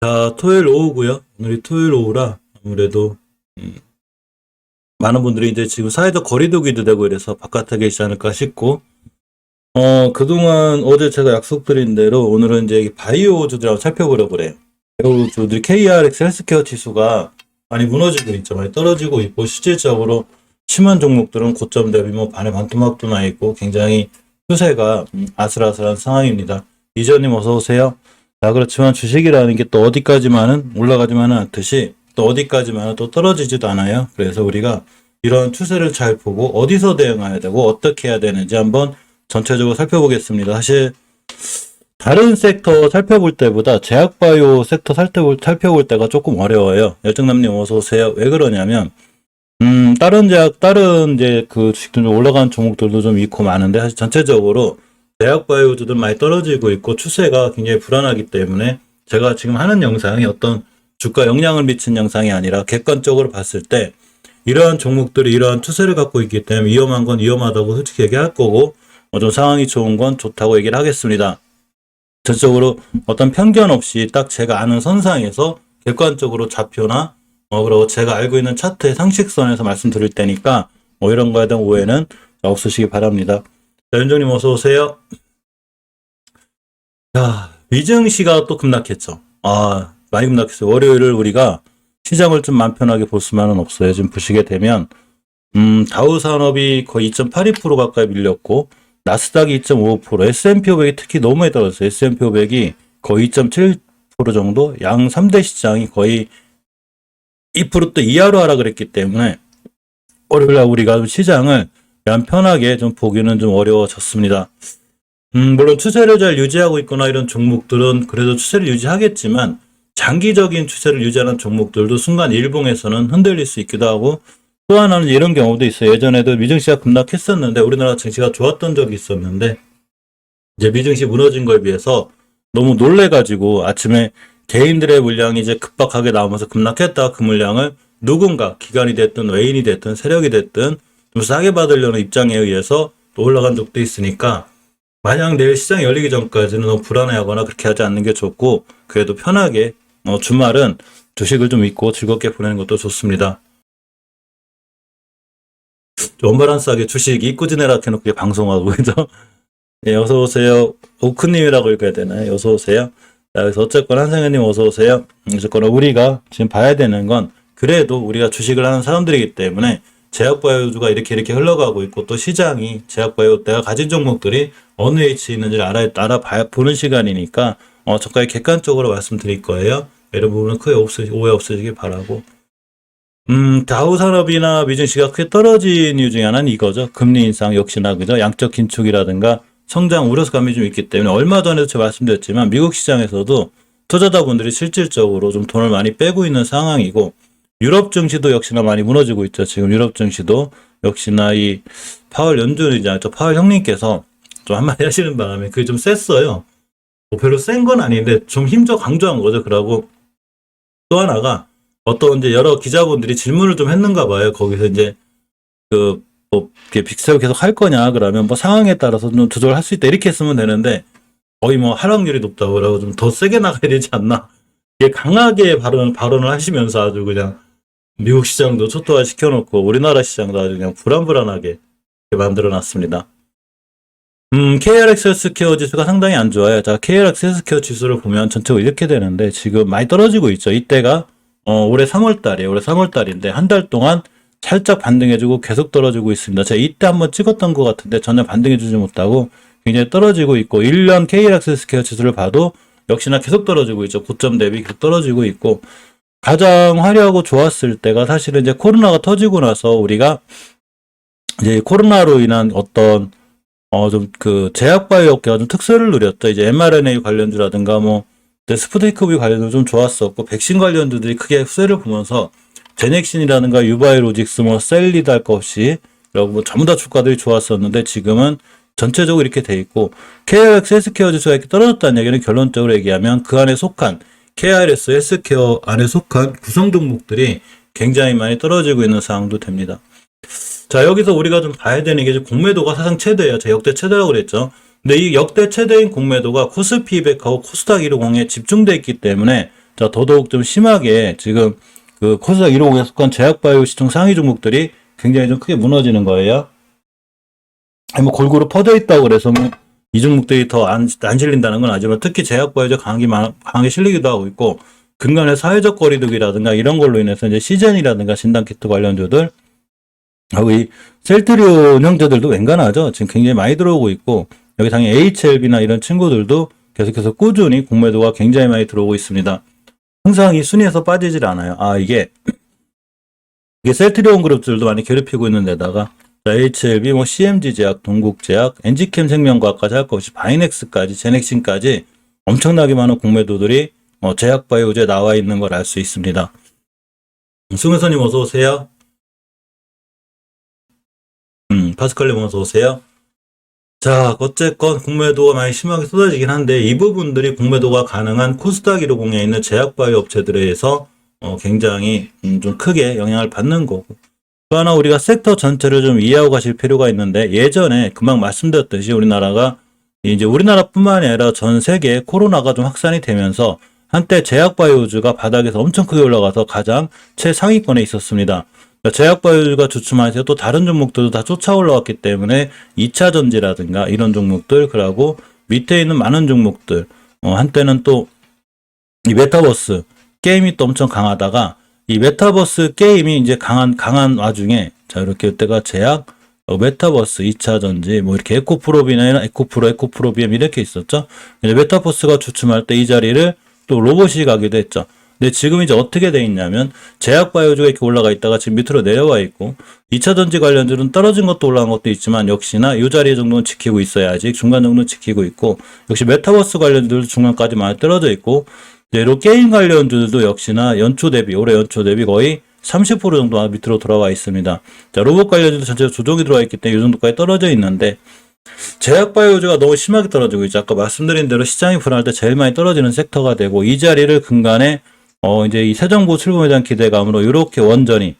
자, 토요일 오후고요. 오늘이 토요일 오후라 아무래도 음, 많은 분들이 이제 지금 사회적 거리두기도 되고 이래서 바깥에 계시지 않을까 싶고, 그동안 어제 제가 약속드린 대로 오늘은 이제 바이오주들 한번 살펴보려고 그래요. 바이오주들이 KRX 헬스케어 지수가 많이 무너지고 있죠. 많이 떨어지고 있고, 실질적으로 심한 종목들은 고점 대비 뭐 반의 반토막도 나 있고 굉장히 추세가 아슬아슬한 상황입니다. 이전님 어서 오세요. 자, 그렇지만 주식이라는 게 또 어디까지만은 올라가지만은 않듯이 또 어디까지만은 또 떨어지지도 않아요. 그래서 우리가 이런 추세를 잘 보고 어디서 대응해야 되고 어떻게 해야 되는지 한번 전체적으로 살펴보겠습니다. 사실 다른 섹터 살펴볼 때보다 제약바이오 섹터 살펴볼 때가 조금 어려워요. 열정남님 어서 오세요. 왜 그러냐면 다른 이제 그 주식들 좀 올라가는 종목들도 좀 있고 많은데 사실 전체적으로 제약바이오주들 많이 떨어지고 있고 추세가 굉장히 불안하기 때문에 제가 지금 하는 영상이 어떤 주가 영향을 미친 영상이 아니라 객관적으로 봤을 때 이러한 종목들이 이러한 추세를 갖고 있기 때문에 위험한 건 위험하다고 솔직히 얘기할 거고 좀 상황이 좋은 건 좋다고 얘기를 하겠습니다. 전적으로 어떤 편견 없이 딱 제가 아는 선상에서 객관적으로 좌표나 그리고 제가 알고 있는 차트의 상식선에서 말씀드릴 테니까 이런 거에 대한 오해는 없으시기 바랍니다. 자, 윤정님 어서 오세요. 자, 위증시가 또 급락했죠. 많이 급락했어요. 월요일을 우리가 시장을 좀 마음 편하게 볼 수만은 없어요. 지금 보시게 되면 다우산업이 거의 2.82% 가까이 밀렸고 나스닥이 2.55%, S&P 500이 특히 너무 많이 떨어졌어요. S&P 500이 거의 2.7% 정도, 양 3대 시장이 거의 2% 이하로 하라 그랬기 때문에 월요일 우리가 시장을 마음 편하게 좀 보기는 좀 어려워졌습니다. 물론 추세를 잘 유지하고 있거나 이런 종목들은 그래도 추세를 유지하겠지만 장기적인 추세를 유지하는 종목들도 순간 일봉에서는 흔들릴 수 있기도 하고 또 하나는 이런 경우도 있어요. 예전에도 미증시가 급락했었는데 우리나라 증시가 좋았던 적이 있었는데 이제 미증시 무너진 거에 비해서 너무 놀래가지고 아침에 개인들의 물량이 이제 급박하게 나오면서 급락했다. 그 물량을 누군가 기관이 됐든 외인이 됐든 세력이 됐든 좀 싸게 받으려는 입장에 의해서 또 올라간 적도 있으니까 만약 내일 시장이 열리기 전까지는 너무 불안해하거나 그렇게 하지 않는 게 좋고 그래도 편하게 주말은 주식을 좀 잊고 즐겁게 보내는 것도 좋습니다. 원바란스하게 주식 잊고 지내라 해놓고 방송하고 그죠? 예, 어서 오세요. 오크님이라고 읽어야 되나요? 어서 오세요. 자, 그래서 어쨌거나 한상현님 어서 오세요. 어쨌거나 우리가 지금 봐야 되는 건 그래도 우리가 주식을 하는 사람들이기 때문에 제약바이오주가 이렇게 흘러가고 있고 또 시장이 제약바이오 내가 가진 종목들이 어느 위치에 있는지를 보는 시간이니까 저까지 객관적으로 말씀드릴 거예요. 이런 부분은 크게 오해 없으시길 바라고. 다우산업이나 미증시가 크게 떨어진 이유 중에 하나는 이거죠. 금리 인상 역시나 그죠. 양적 긴축이라든가 성장 우려감이 좀 있기 때문에 얼마 전에도 제가 말씀드렸지만 미국 시장에서도 투자자분들이 실질적으로 좀 돈을 많이 빼고 있는 상황이고 유럽 증시도 역시나 많이 무너지고 있죠. 지금 유럽 증시도 역시나 이 파월 연준이자 파월 형님께서 좀 한마디 하시는 바람에 그게 좀 셌어요. 뭐 별로 센 건 아닌데 좀 힘줘 강조한 거죠. 그러고 또 하나가 어떤 이제 여러 기자분들이 질문을 좀 했는가 봐요. 거기서 이제 뭐 빅스텝을 계속 할 거냐 그러면 뭐 상황에 따라서 좀 조절할 수 있다 이렇게 했으면 되는데 거의 뭐 하락률이 높다고 그러고 좀 더 세게 나가야 되지 않나. 이게 강하게 발언을 하시면서 아주 그냥 미국 시장도 초토화 시켜놓고 우리나라 시장도 아주 그냥 불안불안하게 만들어 놨습니다. KRX 헬스케어 지수가 상당히 안 좋아요. 자, KRX 헬스케어 지수를 보면 전체적으로 이렇게 되는데 지금 많이 떨어지고 있죠. 이때가 올해 3월달이에요. 올해 3월달인데 한 달 동안 살짝 반등해주고 계속 떨어지고 있습니다. 제가 이때 한번 찍었던 것 같은데 전혀 반등해주지 못하고 굉장히 떨어지고 있고 1년 KRX 헬스케어 지수를 봐도 역시나 계속 떨어지고 있죠. 고점 대비 계속 떨어지고 있고 가장 화려하고 좋았을 때가 사실은 이제 코로나가 터지고 나서 우리가 이제 코로나로 인한 어떤 좀 그 제약바이오 업계가 좀 특수를 누렸죠. 이제 mRNA 관련주라든가 뭐 스푸트니크 V 관련도 좀 좋았었고 백신 관련주들이 크게 수혜를 보면서 제넥신이라든가 유바이로직스 뭐 셀리드 할 거 없이 그리고 뭐 전부 다 주가들이 좋았었는데 지금은 전체적으로 이렇게 돼 있고 KRX 헬스케어 지수가 이렇게 떨어졌다는 얘기는 결론적으로 얘기하면 그 안에 속한 KRS 헬스케어 안에 속한 구성 종목들이 굉장히 많이 떨어지고 있는 상황도 됩니다. 자, 여기서 우리가 좀 봐야 되는 게 공매도가 사상 최대예요. 제가 역대 최대라고 그랬죠. 근데 이 역대 최대인 공매도가 코스피 200하고 코스닥 150에 집중돼 있기 때문에 자, 더더욱 좀 심하게 지금 그 코스닥 150에 속한 제약바이오 시총 상위 종목들이 굉장히 좀 크게 무너지는 거예요. 뭐 골고루 퍼져 있다고 그래서 뭐 이 종목들이 더 안 실린다는 건 아니지만 특히 제약바이오가 강하게 실리기도 하고 있고 근간의 사회적 거리두기라든가 이런 걸로 인해서 이제 시젠이라든가 진단키트 관련주들 하고 이 셀트리온 형제들도 웬간하죠. 지금 굉장히 많이 들어오고 있고 여기 당연히 HLB나 이런 친구들도 계속해서 꾸준히 공매도가 굉장히 많이 들어오고 있습니다. 항상 이 순위에서 빠지질 않아요. 이게 셀트리온 그룹들도 많이 괴롭히고 있는 데다가 HLB, 뭐 CMG제약, 동국제약, 엔지캠 생명과학까지 할 것 없이 바이넥스까지, 제넥신까지 엄청나게 많은 공매도들이 제약바이오주에 나와 있는 걸 알 수 있습니다. 승은선님 어서 오세요. 파스칼님 어서 오세요. 자, 어쨌건 공매도가 많이 심하게 쏟아지긴 한데 이 부분들이 공매도가 가능한 코스닥 150에 있는 제약바이오 업체들에 의해서 굉장히 좀 크게 영향을 받는 거고 또 하나 우리가 섹터 전체를 좀 이해하고 가실 필요가 있는데 예전에 금방 말씀드렸듯이 우리나라가 이제 우리나라뿐만 아니라 전 세계에 코로나가 좀 확산이 되면서 한때 제약바이오주가 바닥에서 엄청 크게 올라가서 가장 최상위권에 있었습니다. 제약바이오주가 주춤하면서 또 다른 종목들도 다 쫓아 올라왔기 때문에 2차 전지라든가 이런 종목들 그리고 밑에 있는 많은 종목들 한때는 또 이 메타버스 게임이 또 엄청 강하다가 이 메타버스 게임이 이제 강한 와중에 자 이렇게 이때가 제약 메타버스 2차 전지 뭐 이렇게 에코프로비나 에코프로비엠 이렇게 있었죠. 이제 메타버스가 주춤할 때 이 자리를 또 로봇이 가기도 했죠. 근데 지금 이제 어떻게 돼 있냐면 제약바이오주가 이렇게 올라가 있다가 지금 밑으로 내려와 있고 2차 전지 관련주는 떨어진 것도 올라간 것도 있지만 역시나 이 자리 정도는 지키고 있어야 아직 중간 정도는 지키고 있고 역시 메타버스 관련주들도 중간까지 많이 떨어져 있고 이로 게임 관련주들도 역시나 올해 연초 대비 거의 30% 정도 밑으로 돌아와 있습니다. 자, 로봇 관련주도 전체적으로 조정이 들어와 있기 때문에 이 정도까지 떨어져 있는데 제약바이오주가 너무 심하게 떨어지고 있죠. 아까 말씀드린 대로 시장이 불안할 때 제일 많이 떨어지는 섹터가 되고 이 자리를 근간에 이제 이 새 정부 출범에 대한 기대감으로 이렇게 원전이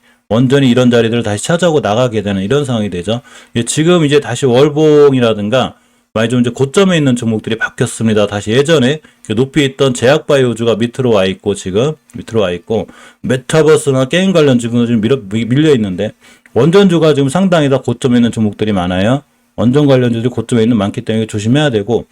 이런 자리들을 다시 차지하고 나가게 되는 이런 상황이 되죠. 지금 이제 다시 월봉이라든가 많이 좀 이제 고점에 있는 종목들이 바뀌었습니다. 다시 예전에 높이 있던 제약바이오주가 밑으로 와 있고 지금 밑으로 와 있고 메타버스나 게임 관련 지금 좀 밀려 있는데 원전주가 지금 상당히 다 고점에 있는 종목들이 많아요. 원전 관련주들이 고점에 있는 많기 때문에 조심해야 되고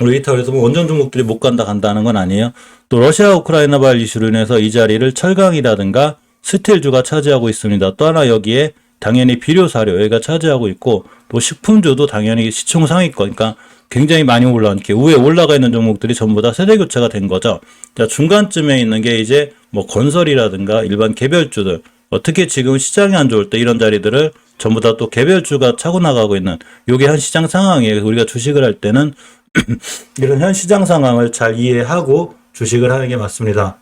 레이터에서 뭐 원전 종목들이 못 간다는 건 아니에요. 또 러시아 우크라이나발 이슈로 인해서 이 자리를 철강이라든가 스틸주가 차지하고 있습니다. 또 하나 여기에 당연히 비료사료 여기가 차지하고 있고 또 식품주도 당연히 시총 상위권 그러니까 굉장히 많이 이렇게 위에 올라가 있는 종목들이 전부 다 세대 교체가 된 거죠. 자, 중간쯤에 있는 게 이제 뭐 건설이라든가 일반 개별주들 특히 지금 시장이 안 좋을 때 이런 자리들을 전부 다 또 개별주가 차고 나가고 있는 요게 현 시장 상황이에요. 우리가 주식을 할 때는 이런 현 시장 상황을 잘 이해하고 주식을 하는 게 맞습니다.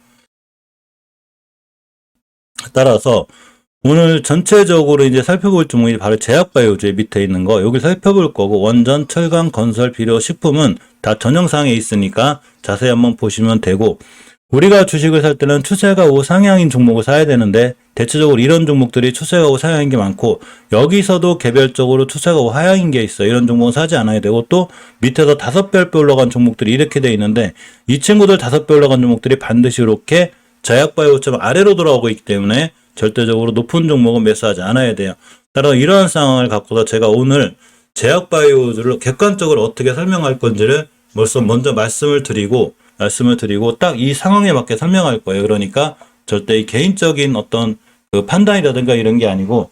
따라서 오늘 전체적으로 이제 살펴볼 종목이 바로 제약바이오주의 밑에 있는 거 여기 살펴볼 거고 원전, 철강, 건설, 비료, 식품은 다 전형상에 있으니까 자세히 한번 보시면 되고 우리가 주식을 살 때는 추세가 우상향인 종목을 사야 되는데 대체적으로 이런 종목들이 추세가 우상향인 게 많고 여기서도 개별적으로 추세가 우하향인 게 있어요. 이런 종목은 사지 않아야 되고 또 밑에서 5배 올라간 종목들이 이렇게 돼 있는데 이 친구들 5배 올라간 종목들이 반드시 이렇게 제약바이오처럼 아래로 돌아오고 있기 때문에 절대적으로 높은 종목은 매수하지 않아야 돼요. 따라서 이러한 상황을 갖고서 제가 오늘 제약바이오를 객관적으로 어떻게 설명할 건지를 먼저 말씀을 드리고 딱 이 상황에 맞게 설명할 거예요. 그러니까 절대 이 개인적인 어떤 그 판단이라든가 이런 게 아니고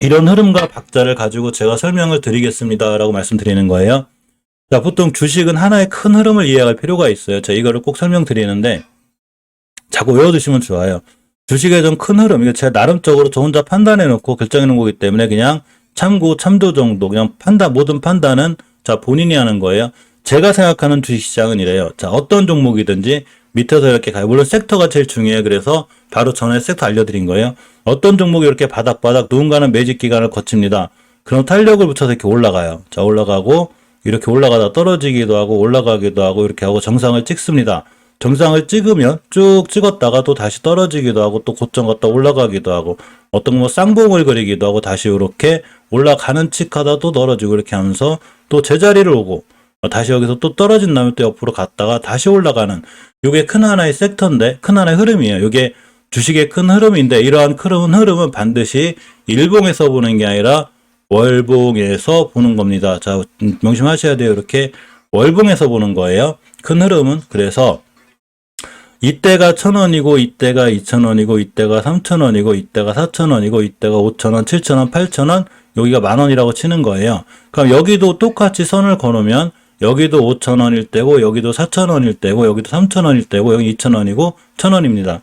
이런 흐름과 박자를 가지고 제가 설명을 드리겠습니다라고 말씀드리는 거예요. 자, 보통 주식은 하나의 큰 흐름을 이해할 필요가 있어요. 제가 이거를 꼭 설명드리는데 자꾸 외워두시면 좋아요. 주식의 좀 큰 흐름, 이거 제가 나름적으로 저 혼자 판단해 놓고 결정해 놓은 거기 때문에 그냥 참조 정도, 그냥 모든 판단은 자, 본인이 하는 거예요. 제가 생각하는 주식시장은 이래요. 자, 어떤 종목이든지 밑에서 이렇게 가요. 물론 섹터가 제일 중요해요. 그래서 바로 전에 섹터 알려드린 거예요. 어떤 종목이 이렇게 바닥 누군가는 매집 기간을 거칩니다. 그럼 탄력을 붙여서 이렇게 올라가요. 자, 올라가고 이렇게 올라가다 떨어지기도 하고 올라가기도 하고 이렇게 하고 정상을 찍습니다. 정상을 찍으면 쭉 찍었다가 또 다시 떨어지기도 하고 또 고점 갔다 올라가기도 하고 어떤 뭐 쌍봉을 그리기도 하고 다시 이렇게 올라가는 칙하다 또 떨어지고 이렇게 하면서 또 제자리를 오고 다시 여기서 또 떨어진 다음에 또 옆으로 갔다가 다시 올라가는 요게 큰 하나의 섹터인데, 큰 하나의 흐름이에요. 요게 주식의 큰 흐름인데, 이러한 큰 흐름은 반드시 일봉에서 보는 게 아니라 월봉에서 보는 겁니다. 자, 명심하셔야 돼요. 이렇게 월봉에서 보는 거예요. 큰 흐름은. 그래서 이때가 1,000원이고, 이때가 2,000원이고, 이때가 3,000원이고, 이때가 4,000원이고, 이때가 5,000원, 7,000원, 8,000원, 여기가 10,000원이라고 치는 거예요. 그럼 여기도 똑같이 선을 걸으면 여기도 5,000원일 때고, 여기도 4,000원일 때고, 여기도 3,000원일 때고, 여기 2,000원이고, 1,000원입니다.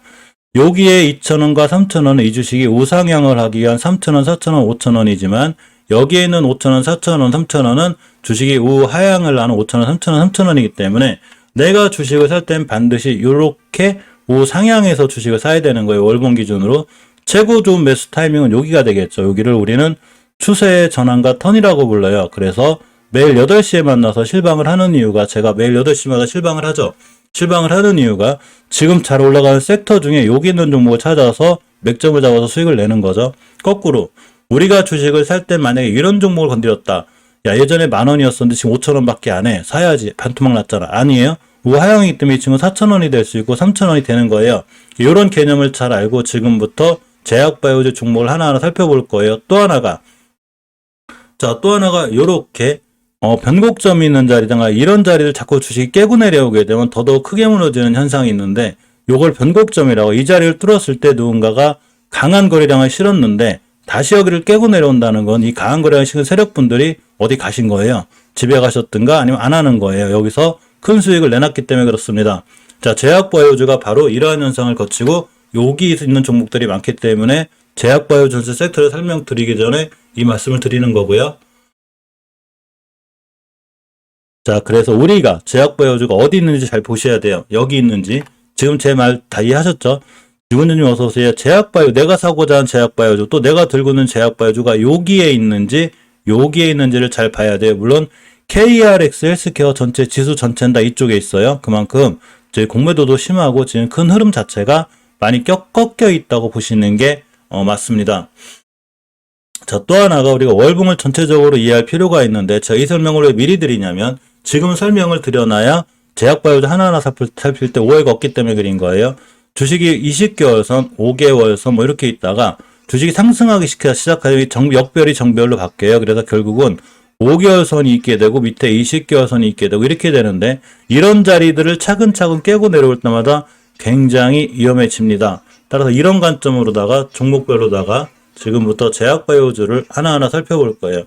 여기에 2,000원과 3,000원은 이 주식이 우상향을 하기 위한 3,000원, 4,000원, 5,000원이지만 여기에 있는 5,000원, 4,000원, 3,000원은 주식이 우하향을 하는 5,000원, 3,000원, 3,000원이기 때문에 내가 주식을 살 땐 반드시 이렇게 우상향해서 주식을 사야 되는 거예요. 월봉 기준으로. 최고 좋은 매수 타이밍은 여기가 되겠죠. 여기를 우리는 추세의 전환과 턴이라고 불러요. 그래서 매일 8시에 만나서 실방을 하는 이유가, 제가 매일 8시마다 실방을 하죠. 실방을 하는 이유가 지금 잘 올라가는 섹터 중에 여기 있는 종목을 찾아서 맥점을 잡아서 수익을 내는 거죠. 거꾸로 우리가 주식을 살 때 만약에 이런 종목을 건드렸다. 야, 예전에 10,000원이었었는데 지금 5,000원밖에 안 해. 사야지. 반토막 났잖아. 아니에요. 우하향이기 때문에 지금 4,000원이 될 수 있고 3,000원이 되는 거예요. 이런 개념을 잘 알고 지금부터 제약바이오주 종목을 하나하나 살펴볼 거예요. 또 하나가 요렇게 변곡점이 있는 자리다가 이런 자리를 자꾸 주식이 깨고 내려오게 되면 더더욱 크게 무너지는 현상이 있는데, 요걸 변곡점이라고, 이 자리를 뚫었을 때 누군가가 강한 거래량을 실었는데 다시 여기를 깨고 내려온다는 건 이 강한 거래량을 실은 세력분들이 어디 가신 거예요. 집에 가셨든가 아니면 안 하는 거예요. 여기서 큰 수익을 내놨기 때문에 그렇습니다. 자, 제약바이오주가 바로 이러한 현상을 거치고 여기 있는 종목들이 많기 때문에 제약바이오 전체 섹터를 설명드리기 전에 이 말씀을 드리는 거고요. 자, 그래서 우리가 제약바이오주가 어디 있는지 잘 보셔야 돼요. 여기 있는지. 지금 제 말 다 이해하셨죠? 유근주님 어서 오세요. 제약바이오, 내가 사고자 하는 제약바이오주, 또 내가 들고 있는 제약바이오주가 여기에 있는지를 잘 봐야 돼요. 물론 KRX 헬스케어 전체 지수 전체는 다 이쪽에 있어요. 그만큼 저희 공매도도 심하고 지금 큰 흐름 자체가 많이 꺾여 있다고 보시는 게 맞습니다. 자, 또 하나가 우리가 월봉을 전체적으로 이해할 필요가 있는데, 제가 이 설명을 왜 미리 드리냐면 지금 설명을 드려놔야 제약바이오주 하나하나 살필 때 오해가 없기 때문에 그린 거예요. 주식이 20개월선, 5개월선 뭐 이렇게 있다가 주식이 상승하기 시작하면 역별이 정별로 바뀌어요. 그래서 결국은 5개월선이 있게 되고 밑에 20개월선이 있게 되고 이렇게 되는데, 이런 자리들을 차근차근 깨고 내려올 때마다 굉장히 위험해집니다. 따라서 이런 관점으로다가 종목별로다가 지금부터 제약바이오주를 하나하나 살펴볼 거예요.